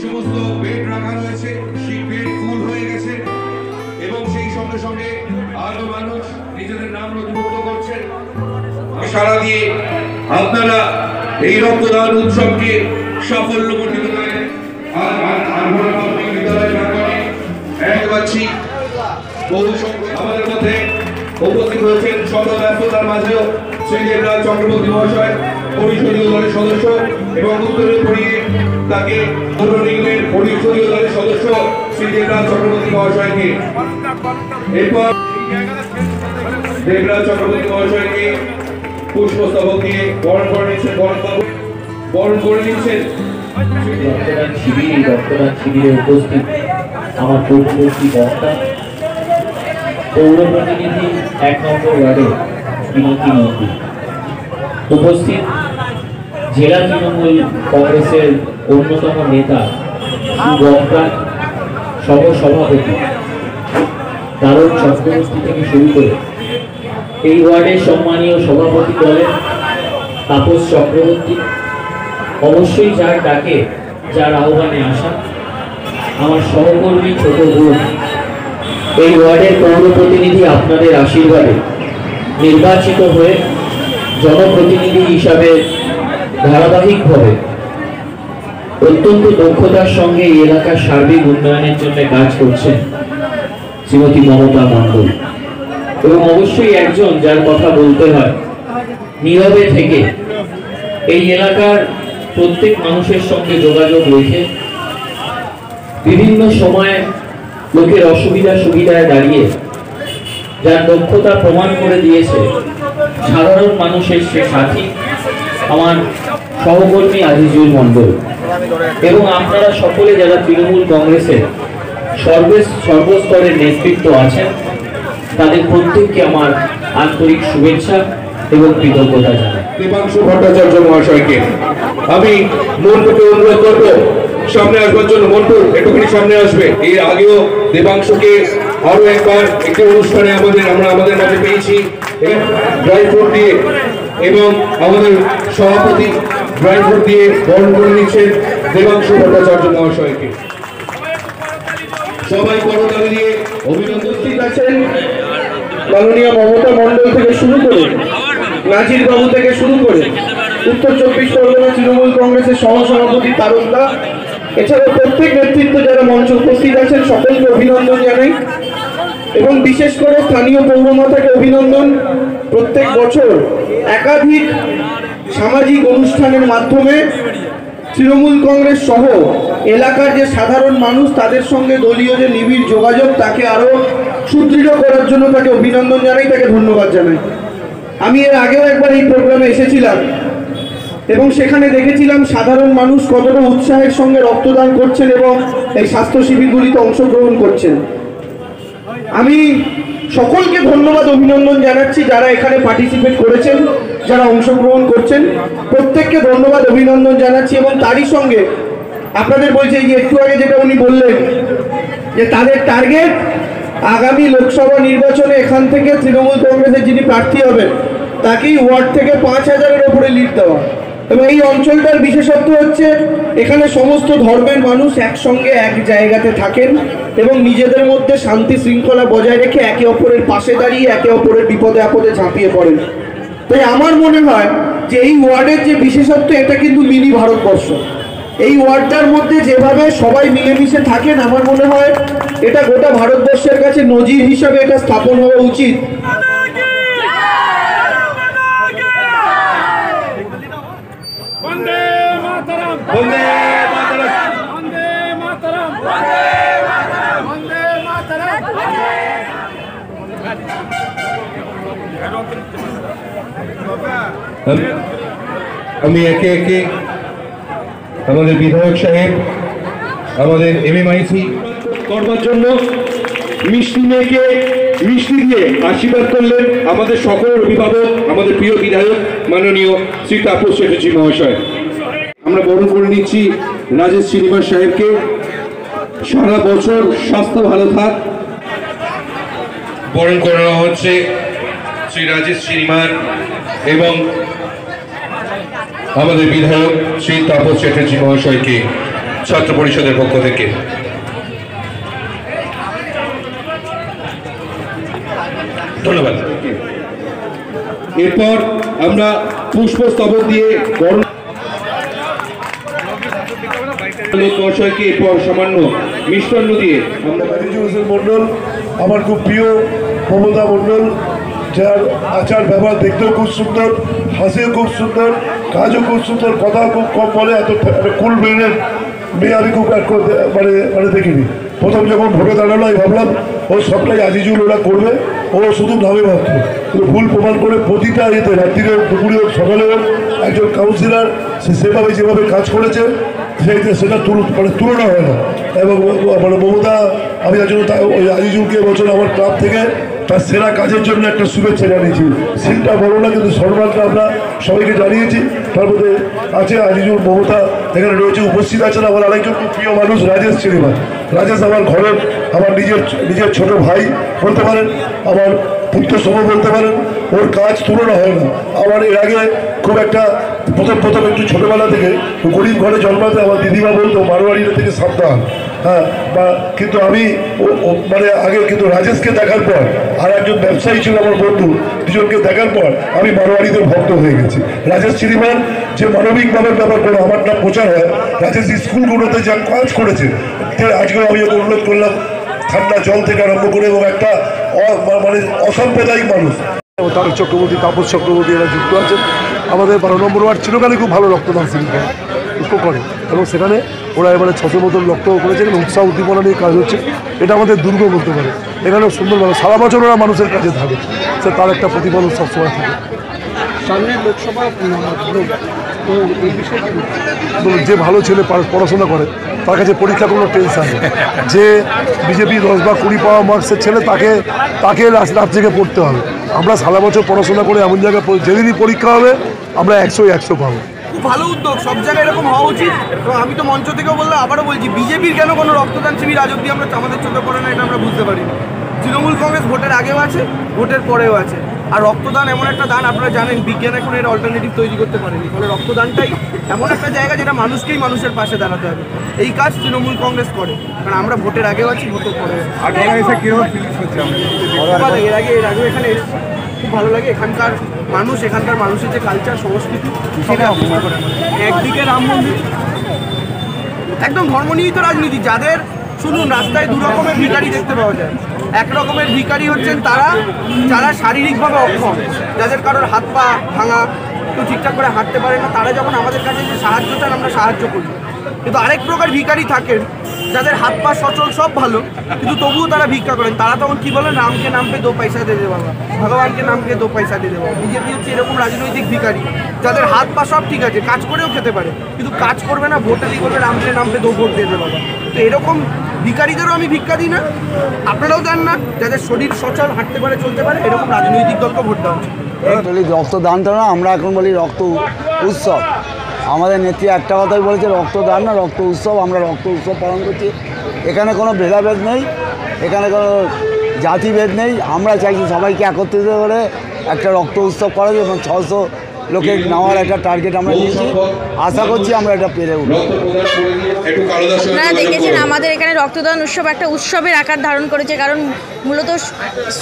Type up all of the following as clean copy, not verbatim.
সমস্ত বেড রাখা রয়েছে সেই বেড ফুল হয়ে গেছে এবং সেই সঙ্গে সঙ্গে আরো মানুষ নিজেদের নাম নথিভুক্ত করছেন। সারা দিয়ে আপনারা এই রক্তদান উৎসবকে সাফল্যমণ্ডিত করেন। আমাদের মধ্যে উপস্থিত হয়েছেন সর্বব্যস্ততার মাঝেও শ্রী দেবরাজ চক্রবর্তী মহাশয়, পরিষদীয় দলের সদস্য এবং উত্তরে পড়িয়ে তাকে পৌরনিগমের পরিষদীয় দলের সদস্য শ্রী দেবরাজ চক্রবর্তী মহাশয়কে, এরপর দেবরাজ চক্রবর্তী মহাশয়কে পুষ্পস্তবক দিয়ে বরণ করে নিচ্ছেন। রক্তদান শিবিরে উপস্থিত আমার পূর্ববর্তী বক্তা পৌর প্রতিনিধি 1 নম্বর ওয়ার্ডে পিনাকি মন্দির, উপস্থিত জেলা তৃণমূল কংগ্রেসের অন্যতম নেতা বক্তা সহ সভাপতি তারক চক্রবর্তী থেকে শুরু করে এই ওয়ার্ডের সম্মানীয় সভাপতি দলের তাপস চক্রবর্তী, অবশ্যই যার ডাকে যার আহ্বানে আসা আমার সহকর্মী ছোট বোন, এই ওয়ার্ডের পৌর প্রতিনিধি আপনাদের আশীর্বাদে নির্বাচিত হয়ে জনপ্রতিনিধি হিসাবে ধারাবাহিকভাবে অত্যন্ত দক্ষতার সঙ্গে এই এলাকার সার্বিক উন্নয়নের জন্য কাজ করছেন শ্রীমতী মমতা মণ্ডল, এবং অবশ্যই একজন যার কথা বলতে হয় নীরবে থেকে এই এলাকার প্রত্যেক মানুষের সঙ্গে যোগাযোগ রেখে বিভিন্ন সময়ে লোকের অসুবিধা সুবিধায় দাঁড়িয়ে যার দক্ষতা প্রমাণ করে দিয়েছে সাধারণ মানুষের সে সাথী আমার সহকর্মী আজিজুল মণ্ডল, এবং আপনারা সকলে যারা তৃণমূল কংগ্রেসের সর্বস্তরের নেতৃত্ব আছেন তাদের প্রত্যেককে আমার আন্তরিক শুভেচ্ছা এবং কৃতজ্ঞতা জানাই। দেবাংশু ভট্টাচার্য মহাশয়কে আমি মন্টুকে অনুরোধ করব সামনে আসবার জন্য। মন্টু একটুখানি সামনে আসবে। এর আগেও দেবাংশুকে আরো একবার একটি অনুষ্ঠানে আমরা আমাদের মাঝে পেয়েছি ড্রাই ফ্রুট দিয়ে, এবং আমাদের সভাপতি ড্রাই ফ্রুট দিয়ে বরণ করে নিচ্ছেন দেবাংশু ভট্টাচার্য মহাশয়কে। সবাই করতালি দিয়ে অভিনন্দন আছেন। মাননীয় মমতা মণ্ডল থেকে শুরু করে নাজির বাবু থেকে শুরু করে উত্তর 24 পরগনা তৃণমূল কংগ্রেসের সহসভাপতি তারকদা, এছাড়া প্রত্যেক নেতৃত্ব যারা মঞ্চে উপস্থিত আছেন সকলকে অভিনন্দন জানাই, এবং বিশেষ করে স্থানীয় পৌরমাতাকে অভিনন্দন। প্রত্যেক বছর একাধিক সামাজিক অনুষ্ঠানের মাধ্যমে তৃণমূল কংগ্রেস সহ এলাকার যে সাধারণ মানুষ তাদের সঙ্গে দলীয় যে নিবিড় যোগাযোগ তাকে আরও সুদৃঢ় করার জন্য তাকে অভিনন্দন জানাই, তাকে ধন্যবাদ জানাই। আমি এর আগেও একবার এই প্রোগ্রামে এসেছিলাম এবং সেখানে দেখেছিলাম সাধারণ মানুষ কতটা উৎসাহের সঙ্গে রক্তদান করছেন এবং এই স্বাস্থ্য শিবিরগুলিতে অংশগ্রহণ করছেন। আমি সকলকে ধন্যবাদ অভিনন্দন জানাচ্ছি যারা এখানে পার্টিসিপেট করেছেন, যারা অংশগ্রহণ করছেন, প্রত্যেককে ধন্যবাদ অভিনন্দন জানাচ্ছি। এবং তারই সঙ্গে আপনাদের বলছি যে একটু আগে যেটা উনি বললেন যে তাদের টার্গেট আগামী লোকসভা নির্বাচনে এখান থেকে তৃণমূল কংগ্রেসের যিনি প্রার্থী হবেন তাকেই ওয়ার্ড থেকে 5000-এর ওপরে লিড দেওয়া। এবং এই অঞ্চলটার বিশেষত্ব হচ্ছে এখানে সমস্ত ধর্মের মানুষ একসঙ্গে এক জায়গাতে থাকেন এবং নিজেদের মধ্যে শান্তি শৃঙ্খলা বজায় রেখে একে অপরের পাশে দাঁড়িয়ে একে অপরের বিপদে আপদে ঝাঁপিয়ে পড়েন। তাই আমার মনে হয় যে এই ওয়ার্ডের যে বিশেষত্ব এটা কিন্তু মিনি ভারতবর্ষ। এই ওয়ার্ডটার মধ্যে যেভাবে সবাই মিলেমিশে থাকেন আমার মনে হয় এটা গোটা ভারতবর্ষের কাছে নজির হিসাবে এটা স্থাপন হওয়া উচিত। আমি একে একে আমাদের বিধায়ক সাহেব, আমাদের এমএমআইসি করবার জন্য মিষ্টি মেয়েকে মিষ্টি দিয়ে আশীর্বাদ করলেন আমাদের সকল অভিভাবক, আমাদের প্রিয় বিধায়ক মাননীয় শ্রী তাপস চ্যাটার্জি মহাশয়। আমরা বরণ করে নিচ্ছি রাজেশ শ্রীনিবাস সাহেবকে। সারা বছর স্বাস্থ্য ভালো থাক। বরণ করে নেওয়া হচ্ছে শ্রী রাজেশ শ্রীনিবাস এবং আমাদের বিধায়ক শ্রী তাপস চ্যাটার্জি মহাশয়কে। ছাত্র পরিষদের পক্ষ থেকে। ধন্যবাদ। এরপর আমরা পুষ্পস্তবক দিয়ে মহাশয়কে এরপর সামান্য মিষ্টান্ন দিয়ে আমরা আজিজুল হোসেন মন্ডল, আমার খুব প্রিয় মমতা মন্ডল, যার আচার ব্যবহার দেখতেও খুব সুন্দর, হাসিও খুব সুন্দর, কাজও খুব সুন্দর, কথা খুব কম বলে, এত কুল ব্রেনের মেয়ে আমি খুব মানে দেখিনি। প্রথম যখন ভোটে দাঁড়ালো আমি ভাবলাম ও সবটাই আজিজুল ওরা করবে, ও শুধু নামে মাত্র, কিন্তু ভুল প্রমাণ করে প্রতিটা ইয়েতে রাত্রিরে দুপুরে সকালেও একজন কাউন্সিলর সেভাবে যেভাবে কাজ করেছে সেটা তুলনা হয় না। এবং মানে মমতা, আমি তার জন্য ওই আজিজুলকে বছর আমার ক্লাব থেকে তার সেরা কাজের জন্য একটা শুভেচ্ছা জানিয়েছি। সিনটা বড় না, কিন্তু সম্মানটা আমরা সবাইকে জানিয়েছি। তার মধ্যে আছে আজিজুল, মমতা এখানে রয়েছে, উপস্থিত আছেন আমার আরেকজন খুব প্রিয় মানুষ রাজেশ চিনিমা। রাজেশ আমার ঘরের, আমার নিজের ছোট ভাই বলতে পারেন, আমার পুত্র সম বলতে পারেন। ওর কাজ তুলনা হয় না। আমার এর আগে খুব একটা প্রথম একটু ছোটোবেলা থেকে গরিব ঘরে জন্মাতে আমার দিদিমা বলতো মারোয়াড়িটা থেকে সাবধান, হ্যাঁ, বা কিন্তু আমি মানে আগে কিন্তু রাজেশকে দেখার পর আর একজন ব্যবসায়ী ছিল আমার বন্ধু, দুজনকে দেখার পর আমি মারোয়াড়িদের ভক্ত হয়ে গেছি। রাজেশ চিনিমার যে মানবিকভাবে ব্যাপার করে আমার নাম প্রচার হয়, রাজেশ স্কুলগুলোতে যা কাজ করেছে, আজকে আমি অনুরোধ করলাম ঠান্ডা জল থেকে আরম্ভ করে, এবং একটা মানে অসাম্প্রদায়িক মানুষ তারক চক্রবর্তী, তাপস চক্রবর্তী এরা যুক্ত আছেন। আমাদের 12 নম্বর ওয়ার্ড চিরকালই খুব ভালো রক্তদান শিবির করে, এবং সেখানে ওরা এবারে 600 মতন রক্ত করেছে, এবং উৎসাহ উদ্দীপনা নিয়ে কাজ হচ্ছে। এটা আমাদের দুর্গ বলতে পারে। এখানেও সুন্দরভাবে সারা বছর ওরা মানুষের কাছে থাকে, সে তার একটা প্রতিফলন সবসময় থাকে। সামনে লোকসভা, যে ভালো ছেলে পড়াশোনা করে তার কাছে পরীক্ষা কোনো টেনশন নেই। যে বিজেপি 10 বা 20 পাওয়া মার্কসের ছেলে তাকে রাত থেকে পড়তে হবে। আমরা সারা বছর পড়াশোনা করে এমন জায়গায় যেদিনই পরীক্ষা হবে আমরা 100 পাবো। খুব ভালো উদ্যোগ, সব জায়গায় এরকম হওয়া উচিত। এবং আমি তো মঞ্চ থেকেও বললাম, আবারও বলছি, বিজেপির কেন কোনো রক্তদান শিবির আজ অব্দি আমরা আমাদের চোখে পড়ে না, এটা আমরা বুঝতে পারি। তৃণমূল কংগ্রেস ভোটের আগেও আছে, ভোটের পরেও আছে। আর রক্তদান এমন একটা দান, আপনারা জানেন বিজ্ঞান এখন এর অল্টারনেটিভ তৈরি করতে পারেনি। ফলে রক্তদানটাই এমন একটা জায়গা যেটা মানুষকেই মানুষের পাশে দাঁড়াতে হবে। এই কাজ তৃণমূল কংগ্রেস করে, কারণ আমরা ভোটের আগেও আছি, ভোটের পরে এর আগেও এখানে খুব ভালো লাগে। এখানকার মানুষের যে কালচার, সংস্কৃতি, সেটা একদিকে রাম মন্দির, একদম ধর্ম নিহিত রাজনীতি। যাদের শুনুন, রাস্তায় 2 রকমের ভিখারি দেখতে পাওয়া যায়। এক রকমের ভিখারি হচ্ছেন যারা শারীরিকভাবে অক্ষম, যাদের কারোর হাত পা ভাঙা, কেউ ঠিকঠাক করে হাঁটতে পারে না, তারা যখন আমাদের কাছে যে সাহায্য চান আমরা সাহায্য করি। কিন্তু আরেক প্রকার ভিখারি থাকেন যাদের হাত পা সচল, সব ভালো, কিন্তু তবুও তারা ভিক্ষা করেন। তারা তখন কি বলেন, রামকে নাম পে 2 পয়সা দিয়ে দে বাবা, ভগবানকে নাম পে 2 পয়সা দিয়ে দে বাবা। বিজেপি হচ্ছে এরকম রাজনৈতিক ভিখারি, যাদের হাত পা সব ঠিক আছে, কাজ করেও খেতে পারে, কিন্তু কাজ করবে না, ভোটে দিয়ে করবে রামকে নাম পে 2 ভোট দিয়ে দে বাবা। তো এরকম ভিখারিদেরও আমি ভিক্ষা দিই না, আপনারাও দেন না। যাদের শরীর সচল, হাঁটতে পারে, চলতে পারে, এরকম রাজনৈতিক দলকে ভোট দেওয়া উচিত। রক্তদানটা না, আমরা এখন বলি রক্ত উৎসব। আমাদের নেত্রী একটা কথাই বলেছে, রক্তদান না, রক্ত উৎসব। আমরা রক্ত উৎসব পালন করছি। এখানে কোনো ভেদাভেদ নেই, এখানে কোনো জাতিভেদ নেই। আমরা চাইছি সবাইকে একত্রিত করে একটা রক্ত উৎসব করা, এবং 600 লোকে নেওয়ার একটা টার্গেট আমরা নিয়েছি। আশা করছি আমরা এটা পেরে উঠব। আপনারা দেখেছেন আমাদের এখানে রক্তদান উৎসব একটা উৎসবের আকার ধারণ করেছে, কারণ মূলত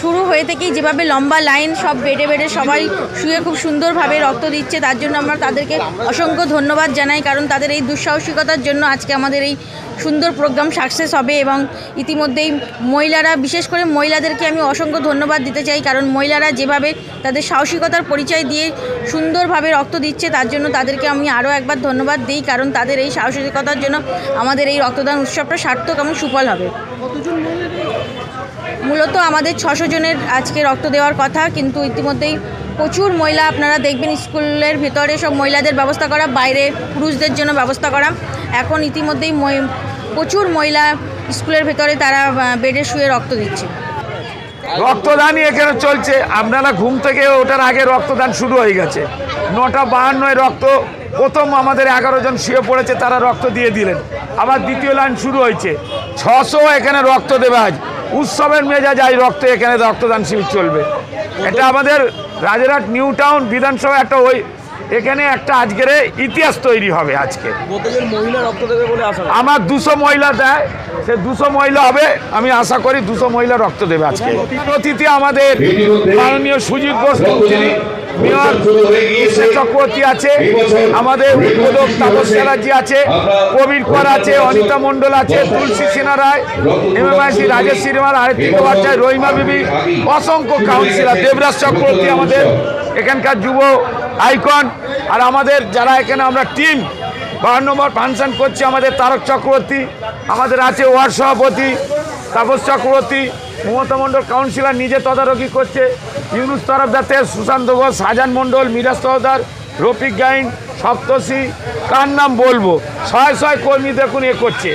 শুরু হয়ে থেকেই যেভাবে লম্বা লাইন, সব বেডে সবাই শুয়ে খুব সুন্দরভাবে রক্ত দিচ্ছে, তার জন্য আমরা তাদেরকে অসংখ্য ধন্যবাদ জানাই। কারণ তাদের এই দুঃসাহসিকতার জন্য আজকে আমাদের এই সুন্দর প্রোগ্রাম সাকসেস হবে। এবং ইতিমধ্যেই মহিলারা, বিশেষ করে মহিলাদেরকে আমি অসংখ্য ধন্যবাদ দিতে চাই, কারণ মহিলারা যেভাবে তাদের সাহসিকতার পরিচয় দিয়ে সুন্দরভাবে রক্ত দিচ্ছে, তার জন্য তাদেরকে আমি আরও একবার ধন্যবাদ দিই। কারণ তাদের এই সাহসিকতার জন্য আমাদের এই রক্তদান উৎসবটা সার্থক এবং সুফল হবে। মূলত আমাদের 600 জনের আজকে রক্ত দেওয়ার কথা, কিন্তু ইতিমধ্যেই প্রচুর মহিলা, আপনারা দেখবেন স্কুলের ভেতরে সব মহিলাদের ব্যবস্থা করা, বাইরে পুরুষদের জন্য ব্যবস্থা করা। এখন ইতিমধ্যেই প্রচুর মহিলা স্কুলের ভেতরে তারা বেডে শুয়ে রক্ত দিচ্ছে। রক্তদানই এখানে চলছে। আপনারা ঘুম থেকে ওঠার আগে রক্তদান শুরু হয়ে গেছে। 9:52 রক্ত প্রথম আমাদের 11 জন শুয়ে পড়েছে, তারা রক্ত দিয়ে দিলেন। আবার দ্বিতীয় লাইন শুরু হয়েছে। 600 এখানে রক্ত দেবে। আজ উৎসবের মেজাজ, আজ এখানে রক্তদান শিবির চলবে। এটা আমাদের রাজারহাট নিউ টাউন বিধানসভা একটা এখানে একটা আজকের ইতিহাস তৈরি হবে। আজকে কতজন মহিলা রক্ত দেবে বলে আশা করা? আমার 200 মহিলা দেয়, সে 200 মহিলা হবে, আমি আশা করি 200 মহিলা রক্ত দেবে আজকে। অতিথি আমাদের মাননীয় সুজিত ঘোষ মন্ত্রী, মেয়র চক্রবর্তী আছে, আমাদের উদ্বোধক তাপস চ্যাটার্জি আছে, কবির কর আছে, অনিতা মণ্ডল আছে, তুলসী সিনহা রায়, এমএমআইসি রাজেশ শ্রীমাল, আরতি মুখোপাধ্যায়, রহিমা বিবি, অসংখ্য কাউন্সিলর, দেবরাজ চক্রবর্তী আমাদের এখানকার যুব আইকন। আর আমাদের যারা এখানে আমরা টিম 52 নম্বর ফাংশন করছি, আমাদের তারক চক্রবর্তী, আমাদের আছে ওয়ার্ড সভাপতি তাপস চক্রবর্তী, মমতা মণ্ডল কাউন্সিলর নিজে তদারকি করছে, ইউনুস তরফদার থেকে সুশান্ত ঘোষ, শাহজাহান মণ্ডল, মিরাজ তরফদার, রফিক গাইন, সপ্তর্ষি, কার নাম বলবো, শয়ে শয়ে কর্মী দেখুন এ করছে।